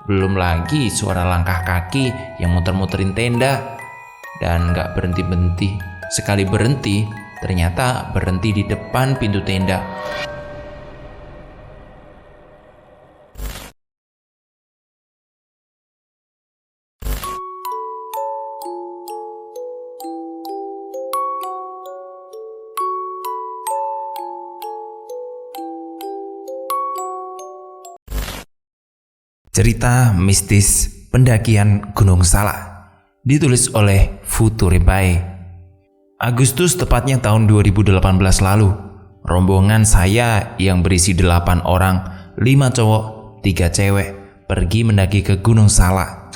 Belum lagi suara langkah kaki yang muter-muterin tenda. Dan gak berhenti-berhenti. Sekali berhenti, ternyata berhenti di depan pintu tenda. Cerita mistis pendakian Gunung Salak, ditulis oleh Futuribai. Agustus tepatnya tahun 2018 lalu, rombongan saya yang berisi 8 orang, 5 cowok, 3 cewek, pergi mendaki ke Gunung Salak.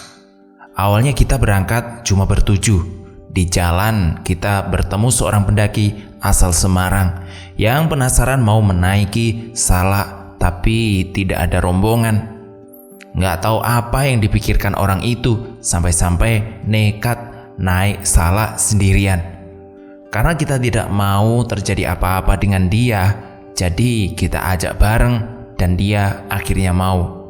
Awalnya kita berangkat cuma bertujuh. Di jalan kita bertemu seorang pendaki asal Semarang yang penasaran mau menaiki Salak, tapi tidak ada rombongan. Nggak tahu apa yang dipikirkan orang itu sampai-sampai nekat naik Salak sendirian. Karena kita tidak mau terjadi apa-apa dengan dia, jadi kita ajak bareng dan dia akhirnya mau.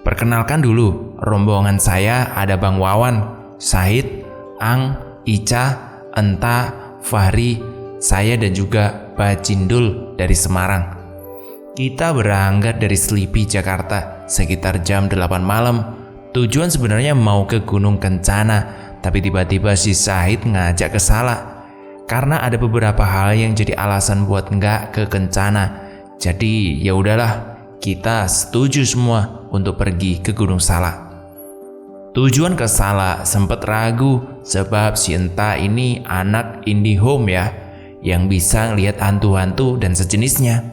Perkenalkan dulu, rombongan saya ada Bang Wawan, Syahid, Ang, Ica, Enta, Fahri, saya dan juga Bajindul dari Semarang. Kita berangkat dari Selipi, Jakarta sekitar jam 8 malam. Tujuan sebenarnya mau ke Gunung Kencana, tapi tiba-tiba si Syahid ngajak ke Salak. Karena ada beberapa hal yang jadi alasan buat nggak ke Kencana. Jadi ya udahlah, kita setuju semua untuk pergi ke Gunung Salak. Tujuan ke Salak sempat ragu sebab si Enta ini anak IndiHome ya, yang bisa ngelihat hantu-hantu dan sejenisnya.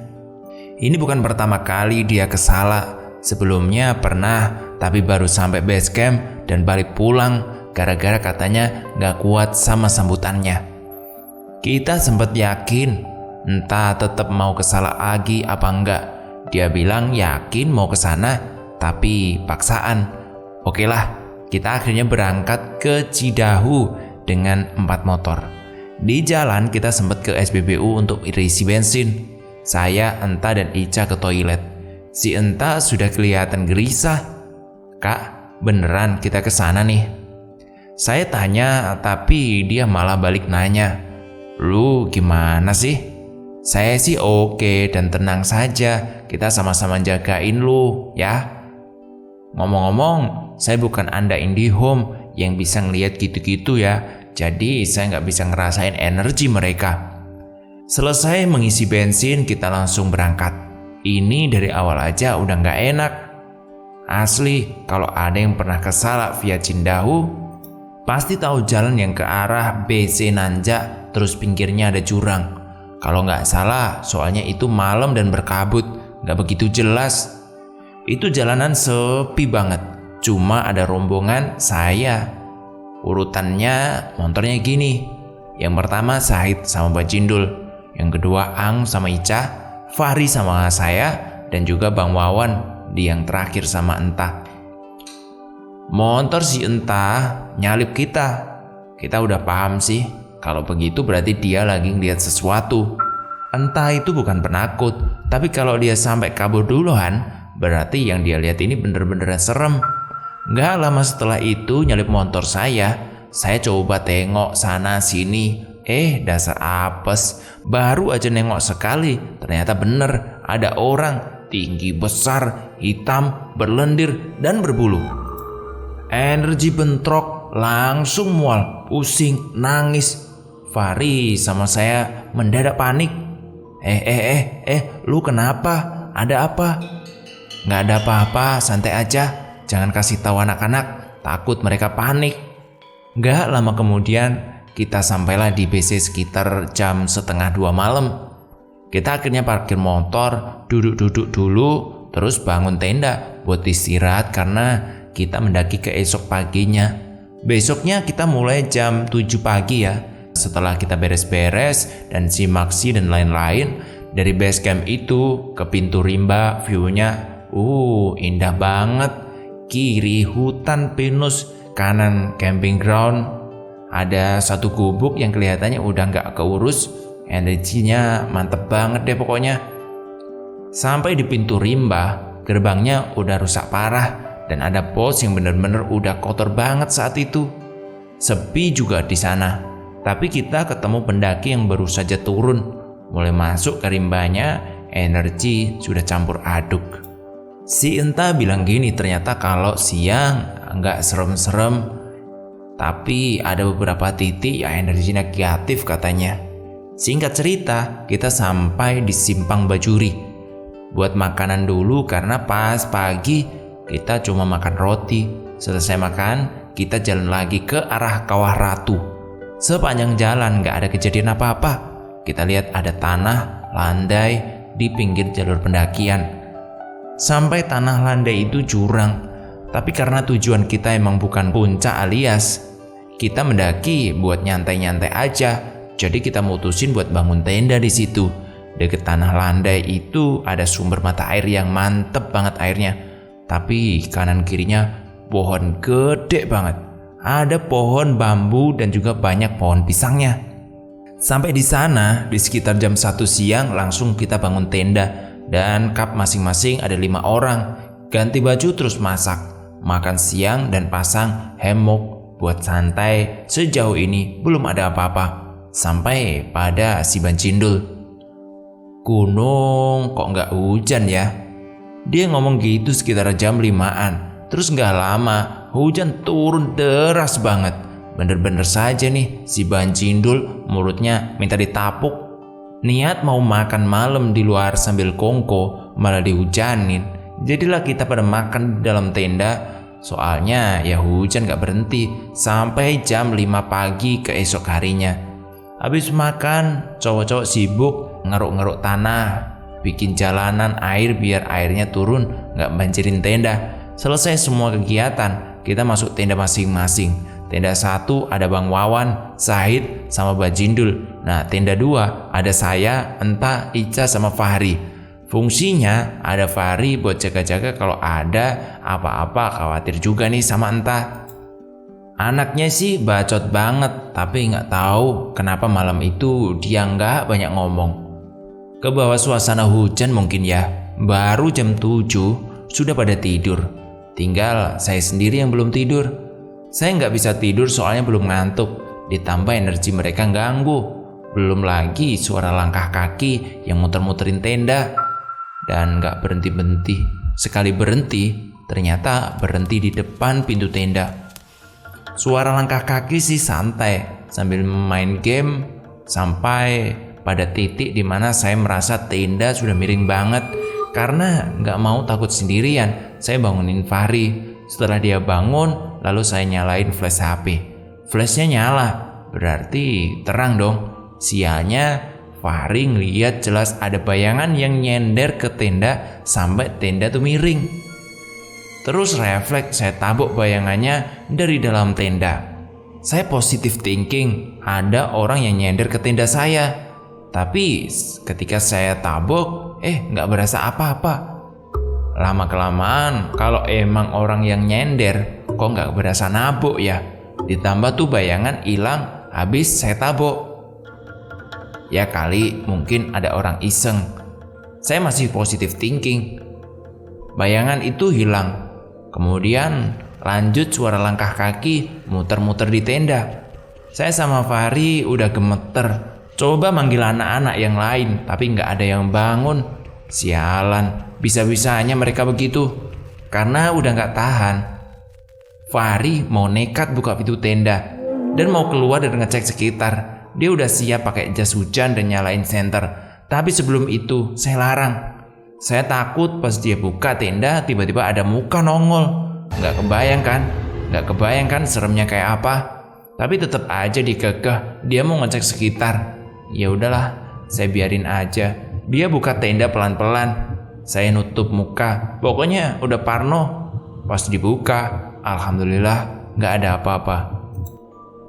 Ini bukan pertama kali dia ke Salak. Sebelumnya pernah, tapi baru sampai base camp dan balik pulang gara-gara katanya gak kuat sama sambutannya. Kita sempat yakin entah tetap mau ke Salak lagi apa enggak. Dia bilang yakin mau ke sana, tapi paksaan. Oke lah, kita akhirnya berangkat ke Cidahu dengan 4 motor. Di jalan kita sempat ke SPBU untuk isi bensin. Saya, Enta, dan Ica ke toilet. Si Enta sudah kelihatan gelisah. Kak, beneran kita ke sana nih? Saya tanya, tapi dia malah balik nanya. Lu gimana sih? Saya sih oke dan tenang saja. Kita sama-sama jagain lu, ya. Ngomong-ngomong, saya bukan Anda IndiHome yang bisa ngeliat gitu-gitu ya. Jadi saya nggak bisa ngerasain energi mereka. Selesai mengisi bensin, kita langsung berangkat. Ini dari awal aja udah nggak enak. Asli, kalau ada yang pernah ke Salak via Cidahu, pasti tahu jalan yang ke arah BC Nanjak, terus pinggirnya ada jurang. Kalau nggak salah, soalnya itu malam dan berkabut, nggak begitu jelas. Itu jalanan sepi banget, cuma ada rombongan saya. Urutannya motornya gini. Yang pertama Syahid sama Bajindul. Yang kedua Ang sama Ica, Fahri sama saya, dan juga Bang Wawan di yang terakhir sama Enta. Motor si Enta nyalip kita. Kita udah paham sih, kalau begitu berarti dia lagi ngeliat sesuatu. Enta itu bukan penakut, tapi kalau dia sampai kabur duluan, berarti yang dia lihat ini bener-bener serem. Gak lama setelah itu nyalip motor saya coba tengok sana sini. Dasar apes, baru aja nengok sekali, ternyata bener ada orang tinggi besar, hitam, berlendir, dan berbulu. Energi bentrok, langsung mual, pusing, nangis. Fahri sama saya mendadak panik. Lu kenapa? Ada apa? Nggak ada apa-apa, santai aja. Jangan kasih tahu anak-anak, takut mereka panik. Nggak lama kemudian kita sampailah di BC sekitar jam 1:30 malam. Kita akhirnya parkir motor, duduk-duduk dulu, terus bangun tenda buat istirahat karena kita mendaki ke esok paginya. Besoknya kita mulai jam 7 pagi ya. Setelah kita beres-beres dan simaksi dan lain-lain, dari base camp itu ke pintu rimba, view-nya indah banget. Kiri hutan pinus, kanan camping ground. Ada satu gubuk yang kelihatannya udah nggak keurus, energinya mantep banget deh pokoknya. Sampai di pintu rimba, gerbangnya udah rusak parah Dan ada pos yang bener-bener udah kotor banget saat itu. Sepi juga di sana. Tapi kita ketemu pendaki yang baru saja turun. Mulai masuk ke rimbanya, energi sudah campur aduk. Si Enta bilang gini, ternyata kalau siang nggak serem-serem, tapi ada beberapa titik yang energi negatif katanya. Singkat cerita, kita sampai di Simpang Bajuri. Buat makanan dulu karena pas pagi kita cuma makan roti. Selesai makan, kita jalan lagi ke arah Kawah Ratu. Sepanjang jalan nggak ada kejadian apa-apa. Kita lihat ada tanah landai di pinggir jalur pendakian. Sampai tanah landai itu jurang. Tapi karena tujuan kita emang bukan puncak alias kita mendaki buat nyantai-nyantai aja. Jadi kita mutusin buat bangun tenda di situ. Deket tanah landai itu ada sumber mata air yang mantep banget airnya. Tapi kanan kirinya pohon gede banget. Ada pohon bambu dan juga banyak pohon pisangnya. Sampai di sana di sekitar jam 1 siang langsung kita bangun tenda. Dan kap masing-masing ada 5 orang. Ganti baju terus masak, makan siang dan pasang hammock buat santai. Sejauh ini belum ada apa-apa. Sampai pada si Bancindul. Gunung kok nggak hujan ya? Dia ngomong gitu sekitar jam 5-an. Terus nggak lama hujan turun deras banget. Bener-bener saja nih si Bancindul mulutnya minta ditapuk. Niat mau makan malam di luar sambil kongko malah dihujanin. Jadilah kita pada makan di dalam tenda. Soalnya ya hujan gak berhenti sampai jam 5 pagi keesok harinya. Habis makan cowok-cowok sibuk ngeruk-ngeruk tanah, bikin jalanan air biar airnya turun gak banjirin tenda. Selesai semua kegiatan, kita masuk tenda masing-masing. Tenda 1 ada Bang Wawan, Zahid, sama Bajindul. Nah tenda 2 ada saya, Enta, Ica, sama Fahri. Fungsinya ada Fahri buat jaga-jaga kalau ada apa-apa, khawatir juga nih sama Enta. Anaknya sih bacot banget, tapi nggak tahu kenapa malam itu dia nggak banyak ngomong. Ke bawah suasana hujan mungkin ya. Baru jam 7 sudah pada tidur. Tinggal saya sendiri yang belum tidur. Saya nggak bisa tidur soalnya belum ngantuk. Ditambah energi mereka ganggu. Belum lagi suara langkah kaki yang muter-muterin tenda. Dan nggak berhenti-berhenti. Sekali berhenti, ternyata berhenti di depan pintu tenda. Suara langkah kaki sih santai sambil main game sampai pada titik dimana saya merasa tenda sudah miring banget. Karena nggak mau takut sendirian, saya bangunin Fahri. Setelah dia bangun, lalu saya nyalain flash HP. Flashnya nyala, berarti terang dong. Sialnya Fahri ngeliat jelas ada bayangan yang nyender ke tenda sampai tenda tuh miring. Terus refleks saya tabuk bayangannya dari dalam tenda. Saya positive thinking ada orang yang nyender ke tenda saya. Tapi ketika saya tabuk, nggak berasa apa-apa. Lama-kelamaan kalau emang orang yang nyender, kok nggak berasa nabuk ya. Ditambah tuh bayangan hilang habis saya tabuk. Ya kali mungkin ada orang iseng. Saya masih positive thinking. Bayangan itu hilang. Kemudian lanjut suara langkah kaki muter-muter di tenda. Saya sama Fahri udah gemeter. Coba manggil anak-anak yang lain, tapi nggak ada yang bangun. Sialan, bisa-bisanya mereka begitu. Karena udah nggak tahan, Fahri mau nekat buka pintu tenda dan mau keluar dan ngecek sekitar. Dia udah siap pakai jas hujan dan nyalain senter. Tapi sebelum itu saya larang. Saya takut pas dia buka tenda tiba-tiba ada muka nongol. Nggak kebayang kan seremnya kayak apa. Tapi tetap aja dikekeh dia mau ngecek sekitar. Ya udahlah, saya biarin aja. Dia buka tenda pelan-pelan. Saya nutup muka. Pokoknya udah parno. Pas dibuka, alhamdulillah nggak ada apa-apa.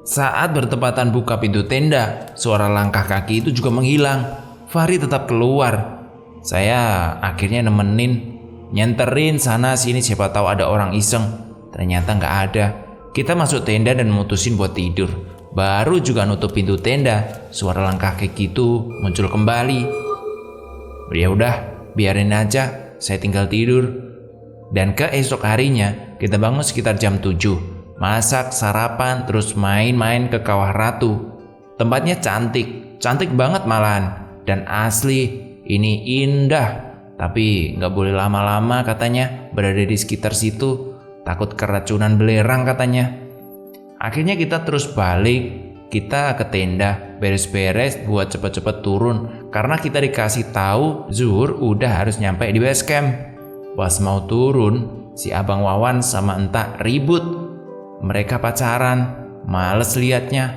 Saat bertepatan buka pintu tenda, suara langkah kaki itu juga menghilang. Fahri tetap keluar. Saya akhirnya nemenin, nyenterin sana sini siapa tahu ada orang iseng. Ternyata nggak ada. Kita masuk tenda dan mutusin buat tidur. Baru juga nutup pintu tenda, suara langkah kaki itu muncul kembali. Ya udah, biarin aja, saya tinggal tidur. Dan keesok harinya kita bangun sekitar jam 7. Masak, sarapan, terus main-main ke Kawah Ratu. Tempatnya cantik banget malahan. Dan asli, ini indah. Tapi nggak boleh lama-lama katanya berada di sekitar situ. Takut keracunan belerang katanya. Akhirnya kita terus balik. Kita ke tenda, beres-beres buat cepet-cepet turun. Karena kita dikasih tahu zuhur udah harus nyampe di base camp. Pas mau turun, si Abang Wawan sama Entak ribut. Mereka pacaran, males liatnya.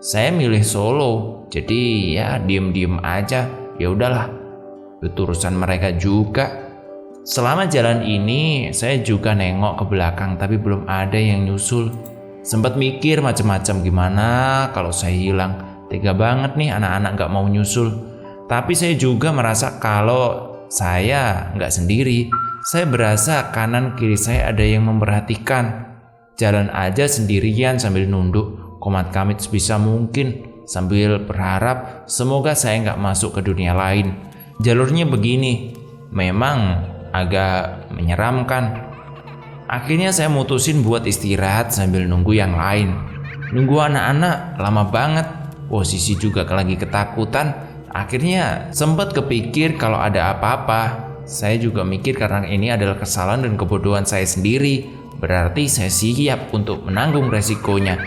Saya milih solo, jadi ya diem-diem aja. Ya udahlah, itu urusan mereka juga. Selama jalan ini, saya juga nengok ke belakang, tapi belum ada yang nyusul. Sempat mikir macam-macam, gimana kalau saya hilang. Tega banget nih anak-anak gak mau nyusul. Tapi saya juga merasa kalau saya gak sendiri. Saya berasa kanan kiri saya ada yang memperhatikan. Jalan aja sendirian sambil nunduk komat kamit sebisa mungkin, sambil berharap semoga saya gak masuk ke dunia lain. Jalurnya begini, memang agak menyeramkan. Akhirnya saya mutusin buat istirahat sambil nunggu yang lain. Nunggu anak-anak lama banget. Posisi juga lagi ketakutan. Akhirnya sempat kepikir kalau ada apa-apa. Saya juga mikir karena ini adalah kesalahan dan kebodohan saya sendiri. Berarti saya siap untuk menanggung resikonya.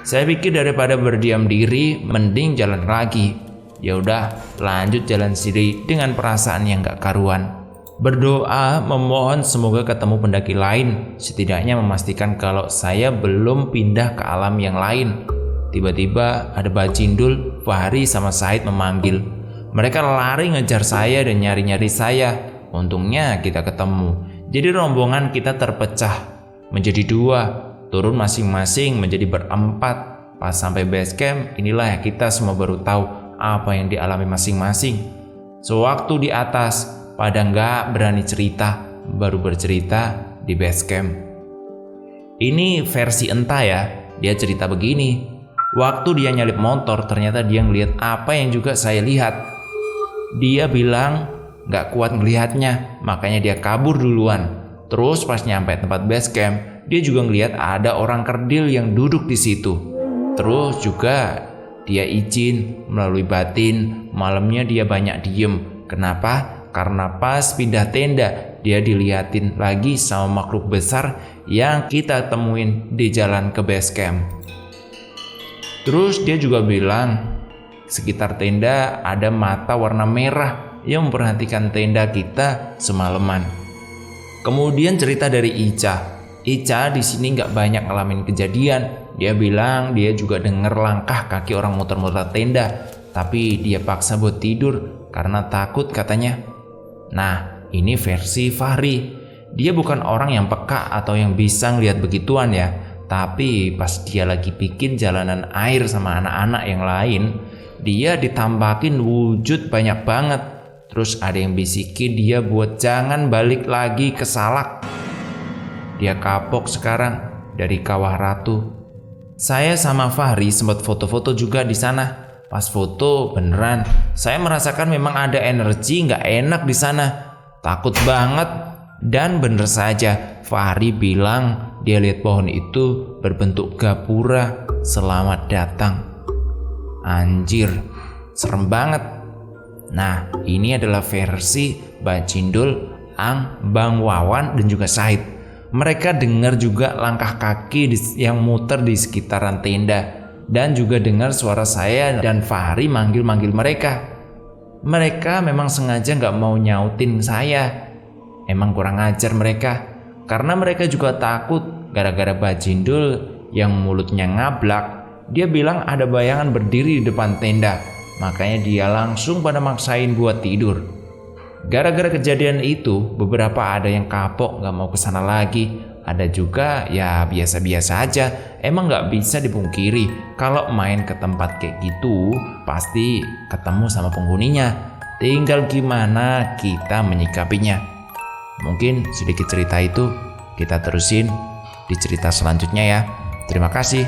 Saya pikir daripada berdiam diri, mending jalan lagi. Ya udah, lanjut jalan sendiri dengan perasaan yang gak karuan. Berdoa memohon semoga ketemu pendaki lain, setidaknya memastikan kalau saya belum pindah ke alam yang lain. Tiba-tiba ada Bajindul, Fahri sama Said memanggil. Mereka lari ngejar saya dan nyari-nyari saya. Untungnya kita ketemu. Jadi rombongan kita terpecah menjadi 2, turun masing-masing menjadi berempat. Pas sampai base camp, inilah kita semua baru tahu apa yang dialami masing-masing. Sewaktu di atas, pada nggak berani cerita, baru bercerita di base camp. Ini versi Enta ya, dia cerita begini. Waktu dia nyalip motor, ternyata dia ngelihat apa yang juga saya lihat. Dia bilang nggak kuat ngelihatnya, makanya dia kabur duluan. Terus pas nyampe tempat base camp, dia juga ngelihat ada orang kerdil yang duduk di situ. Terus juga dia izin melalui batin, malamnya dia banyak diem. Kenapa? Karena pas pindah tenda, dia dilihatin lagi sama makhluk besar yang kita temuin di jalan ke base camp. Terus dia juga bilang, sekitar tenda ada mata warna merah yang memperhatikan tenda kita semalaman. Kemudian cerita dari Ica. Ica di sini nggak banyak ngalamin kejadian. Dia bilang dia juga dengar langkah kaki orang muter-muter tenda, tapi dia paksa buat tidur karena takut katanya. Nah, ini versi Fahri. Dia bukan orang yang peka atau yang bisa ngeliat begituan ya. Tapi pas dia lagi bikin jalanan air sama anak-anak yang lain, dia ditambahin wujud banyak banget. Terus ada yang bisikin dia buat jangan balik lagi ke Salak. Dia kapok sekarang dari Kawah Ratu. Saya sama Fahri sempat foto-foto juga di sana. Pas foto beneran, saya merasakan memang ada energi nggak enak di sana. Takut banget. Dan bener saja, Fahri bilang dia lihat pohon itu berbentuk gapura. Selamat datang. Anjir, serem banget. Nah, ini adalah versi Bajindul, Ang, Bang Wawan, dan juga Said. Mereka dengar juga langkah kaki yang muter di sekitaran tenda. Dan juga dengar suara saya dan Fahri manggil-manggil mereka. Mereka memang sengaja gak mau nyautin saya. Emang kurang ajar mereka. Karena mereka juga takut gara-gara Bajindul yang mulutnya ngablak. Dia bilang ada bayangan berdiri di depan tenda. Makanya dia langsung pada maksain buat tidur. Gara-gara kejadian itu, beberapa ada yang kapok gak mau kesana lagi. Ada juga ya biasa-biasa aja. Emang gak bisa dipungkiri kalau main ke tempat kayak gitu pasti ketemu sama penghuninya. Tinggal gimana kita menyikapinya. Mungkin sedikit cerita itu kita terusin di cerita selanjutnya ya. Terima kasih.